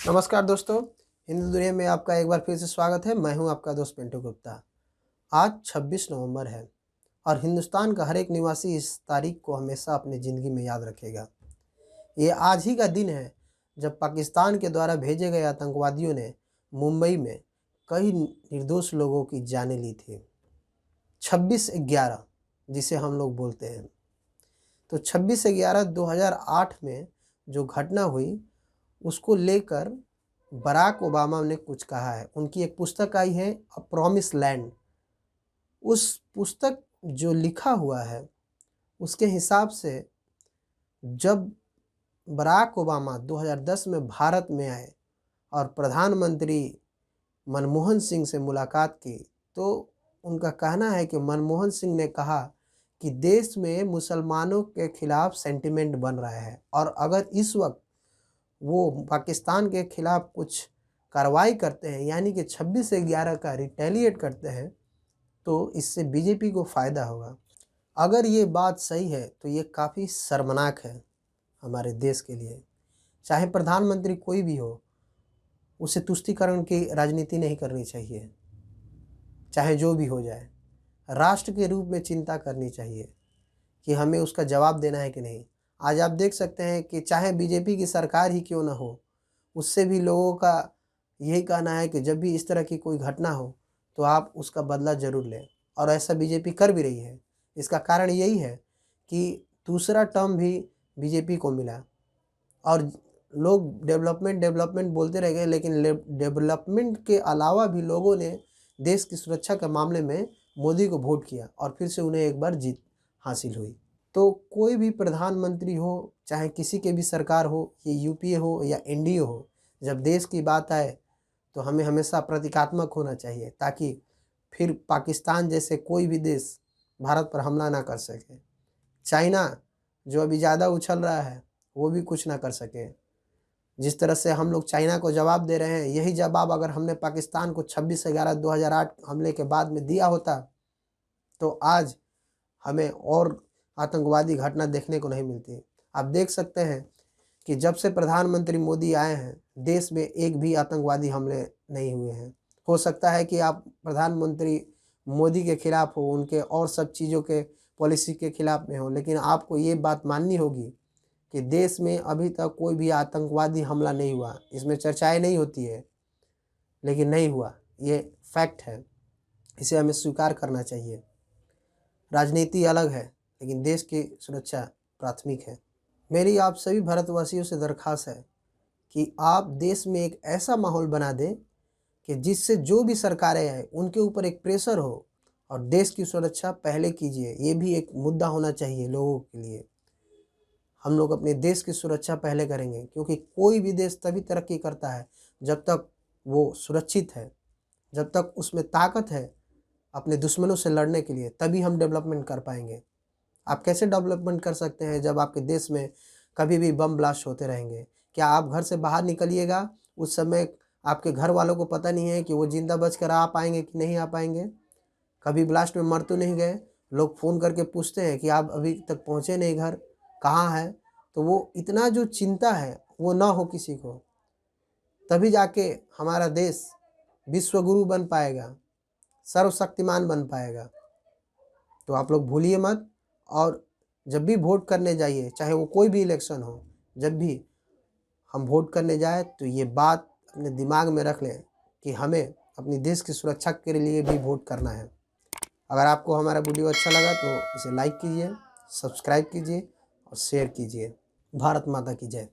नमस्कार दोस्तों, हिंदू दुनिया में आपका एक बार फिर से स्वागत है। मैं हूं आपका दोस्त पिंटू गुप्ता। आज 26 नवंबर है और हिंदुस्तान का हर एक निवासी इस तारीख को हमेशा अपनी ज़िंदगी में याद रखेगा। ये आज ही का दिन है जब पाकिस्तान के द्वारा भेजे गए आतंकवादियों ने मुंबई में कई निर्दोष लोगों की जानें ली थी। 26/11 जिसे हम लोग बोलते हैं। तो 26/11/2008 में जो घटना हुई उसको लेकर बराक ओबामा ने कुछ कहा है। उनकी एक पुस्तक आई है अ प्रॉमिस लैंड। उस पुस्तक जो लिखा हुआ है उसके हिसाब से जब बराक ओबामा 2010 में भारत में आए और प्रधानमंत्री मनमोहन सिंह से मुलाकात की तो उनका कहना है कि मनमोहन सिंह ने कहा कि देश में मुसलमानों के खिलाफ सेंटिमेंट बन रहा है और अगर इस वक्त वो पाकिस्तान के खिलाफ कुछ कार्रवाई करते हैं यानी कि 26/11 का रिटेलिएट करते हैं तो इससे बीजेपी को फ़ायदा होगा। अगर ये बात सही है तो ये काफ़ी शर्मनाक है हमारे देश के लिए। चाहे प्रधानमंत्री कोई भी हो, उसे तुष्टीकरण की राजनीति नहीं करनी चाहिए। चाहे जो भी हो जाए, राष्ट्र के रूप में चिंता करनी चाहिए कि हमें उसका जवाब देना है कि नहीं। आज आप देख सकते हैं कि चाहे बीजेपी की सरकार ही क्यों ना हो, उससे भी लोगों का यही कहना है कि जब भी इस तरह की कोई घटना हो तो आप उसका बदला ज़रूर लें, और ऐसा बीजेपी कर भी रही है। इसका कारण यही है कि दूसरा टर्म भी बीजेपी को मिला और लोग डेवलपमेंट बोलते रह गए, लेकिन डेवलपमेंट के अलावा भी लोगों ने देश की सुरक्षा के मामले में मोदी को वोट किया और फिर से उन्हें एक बार जीत हासिल हुई। तो कोई भी प्रधानमंत्री हो, चाहे किसी के भी सरकार हो, ये यूपीए हो या एनडीए हो, जब देश की बात आए तो हमें हमेशा प्रतीकात्मक होना चाहिए ताकि फिर पाकिस्तान जैसे कोई भी देश भारत पर हमला ना कर सके। चाइना जो अभी ज़्यादा उछल रहा है वो भी कुछ ना कर सके। जिस तरह से हम लोग चाइना को जवाब दे रहे हैं, यही जवाब अगर हमने पाकिस्तान को 26/11/2008 हमले के बाद में दिया होता तो आज हमें और आतंकवादी घटना देखने को नहीं मिलती। आप देख सकते हैं कि जब से प्रधानमंत्री मोदी आए हैं देश में एक भी आतंकवादी हमले नहीं हुए हैं। हो सकता है कि आप प्रधानमंत्री मोदी के खिलाफ हो, उनके और सब चीज़ों के पॉलिसी के खिलाफ में हो, लेकिन आपको ये बात माननी होगी कि देश में अभी तक कोई भी आतंकवादी हमला नहीं हुआ। इसमें चर्चाएं नहीं होती है, लेकिन नहीं हुआ, ये फैक्ट है। इसे हमें स्वीकार करना चाहिए। राजनीति अलग है लेकिन देश की सुरक्षा प्राथमिक है। मेरी आप सभी भारतवासियों से दरख्वास्त है कि आप देश में एक ऐसा माहौल बना दें कि जिससे जो भी सरकारें आए उनके ऊपर एक प्रेशर हो और देश की सुरक्षा पहले कीजिए। ये भी एक मुद्दा होना चाहिए लोगों के लिए। हम लोग अपने देश की सुरक्षा पहले करेंगे, क्योंकि कोई भी देश तभी तरक्की करता है जब तक वो सुरक्षित है, जब तक उसमें ताकत है अपने दुश्मनों से लड़ने के लिए, तभी हम डेवलपमेंट कर पाएंगे। आप कैसे डेवलपमेंट कर सकते हैं जब आपके देश में कभी भी बम ब्लास्ट होते रहेंगे? क्या आप घर से बाहर निकलिएगा उस समय आपके घर वालों को पता नहीं है कि वो जिंदा बचकर आ पाएंगे कि नहीं आ पाएंगे? कभी ब्लास्ट में मर तो नहीं गए? लोग फ़ोन करके पूछते हैं कि आप अभी तक पहुँचे नहीं घर, कहाँ है? तो वो इतना जो चिंता है वो ना हो किसी को, तभी जाके हमारा देश विश्वगुरु बन पाएगा, सर्वशक्तिमान बन पाएगा। तो आप लोग भूलिए मत, और जब भी वोट करने जाइए, चाहे वो कोई भी इलेक्शन हो, जब भी हम वोट करने जाए तो ये बात अपने दिमाग में रख लें कि हमें अपनी देश की सुरक्षा के लिए भी वोट करना है। अगर आपको हमारा वीडियो अच्छा लगा तो इसे लाइक कीजिए, सब्सक्राइब कीजिए और शेयर कीजिए। भारत माता की जय।